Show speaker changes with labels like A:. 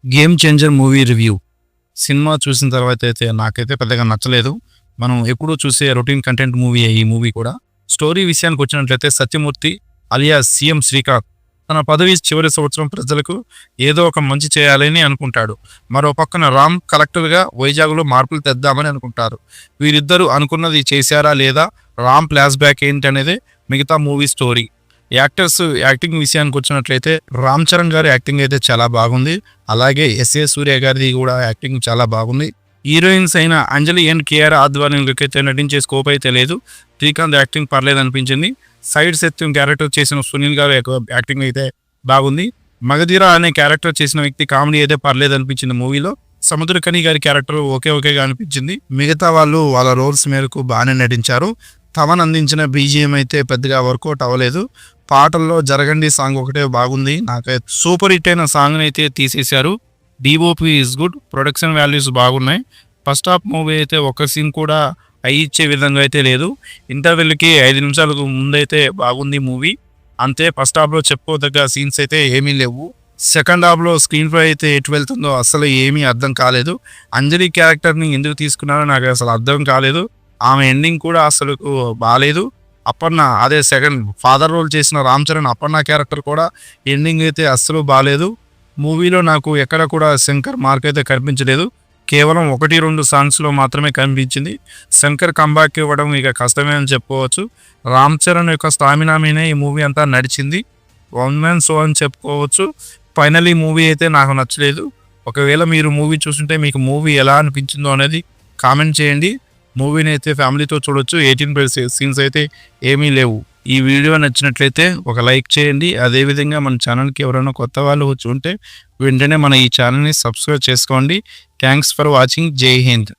A: Game changer movie review. Cinema చూసిన తర్వాత అయితే నాకైతే పెద్దగా నచ్చలేదు. మనం ఎప్పుడూ చూసే రొటీన్ కంటెంట్ మూవీయే ఈ మూవీ కూడా. స్టోరీ విషయానికి వచ్చినట్లయితే సత్యమూర్తి అలియాస్ సీఎం శ్రీకాంత్ తన పదవి చివరి సంవత్సరం ప్రజలకు ఏదో ఒక మంచి చేయాలని అనుకుంటాడు. మరో పక్కన రామ్ కలెక్టర్గా వైజాగ్లో మార్పులు తెద్దామని అనుకుంటారు. వీరిద్దరూ అనుకున్నది చేశారా లేదా, రామ్ ఫ్లాష్ బ్యాక్ ఏంటి అనేది మిగతా మూవీ స్టోరీ. యాక్టర్స్ యాక్టింగ్ విషయానికి వచ్చినట్లయితే రామ్ చరణ్ గారి యాక్టింగ్ అయితే చాలా బాగుంది. అలాగే ఎస్ఏ సూర్య గారిది కూడా యాక్టింగ్ చాలా బాగుంది. హీరోయిన్స్ అయిన అంజలి అండ్ కేఆర్ ఆధ్వర్యంలోకి అయితే నటించే స్కోప్ అయితే లేదు. శ్రీకాంత్ యాక్టింగ్ పర్లేదు అనిపించింది. సైడ్ సత్యం క్యారెక్టర్ చేసిన సునీల్ గారు యాక్టింగ్ అయితే బాగుంది. మగధీర అనే క్యారెక్టర్ చేసిన వ్యక్తి కామెడీ అయితే పర్లేదు అనిపించింది మూవీలో. సముద్రకని గారి క్యారెక్టర్ ఓకేగా అనిపించింది. మిగతా వాళ్ళు వాళ్ళ రోల్స్ మేరకు బాగానే నటించారు. తమన్ అందించిన బీజిఎం అయితే పెద్దగా వర్కౌట్ అవ్వలేదు. పాటల్లో జరగండి సాంగ్ ఒకటే బాగుంది. నాకైతే సూపర్ హిట్ అయిన సాంగ్ అయితే తీసేశారు. DOP is good, production values బాగున్నాయి. ఫస్ట్ హాఫ్ మూవీ అయితే ఒక సీన్ కూడా ఇచ్చే విధంగా అయితే లేదు. ఇంటర్వెల్కి 5 నిమిషాలకు ముందైతే బాగుంది మూవీ, అంతే. ఫస్ట్ హాఫ్లో చెప్పుకోదగ్గ సీన్స్ అయితే ఏమీ లేవు. సెకండ్ హాఫ్లో స్క్రీన్ ప్లే అయితే ఎటు వెళ్తుందో అసలు ఏమీ అర్థం కాలేదు. అంజలి క్యారెక్టర్ని ఎందుకు తీసుకున్నారో నాకు అసలు అర్థం కాలేదు. ఆమె ఎండింగ్ కూడా అసలు బాగాలేదు. అప్పన్న అదే సెకండ్ ఫాదర్ రోల్ చేసిన రామ్ చరణ్ అప్పన్న క్యారెక్టర్ కూడా ఎండింగ్ అయితే అస్సలు బాగాలేదు. మూవీలో నాకు ఎక్కడ కూడా శంకర్ మార్క్ అయితే కనిపించలేదు. కేవలం 1-2 సాంగ్స్లో మాత్రమే కనిపించింది. శంకర్ కంబ్యాక్ ఇవ్వడం ఇక కష్టమే అని చెప్పుకోవచ్చు. రామ్ చరణ్ యొక్క స్టామినా మీనే ఈ మూవీ అంతా నడిచింది. వన్ మ్యాన్ షో అని చెప్పుకోవచ్చు. ఫైనల్లీ మూవీ అయితే నాకు నచ్చలేదు. ఒకవేళ మీరు మూవీ చూస్తుంటే మీకు మూవీ ఎలా అనిపించిందో అనేది కామెంట్ చేయండి. మూవీని అయితే ఫ్యామిలీతో చూడొచ్చు. 18+ సీన్స్ అయితే ఏమీ లేవు. ఈ వీడియో నచ్చినట్లయితే ఒక లైక్ చేయండి. అదేవిధంగా మన ఛానల్కి ఎవరైనా కొత్త వాళ్ళు వచ్చి ఉంటే వెంటనే మన ఈ ఛానల్ని సబ్స్క్రైబ్ చేసుకోండి. Thanks for watching. జై హింద్.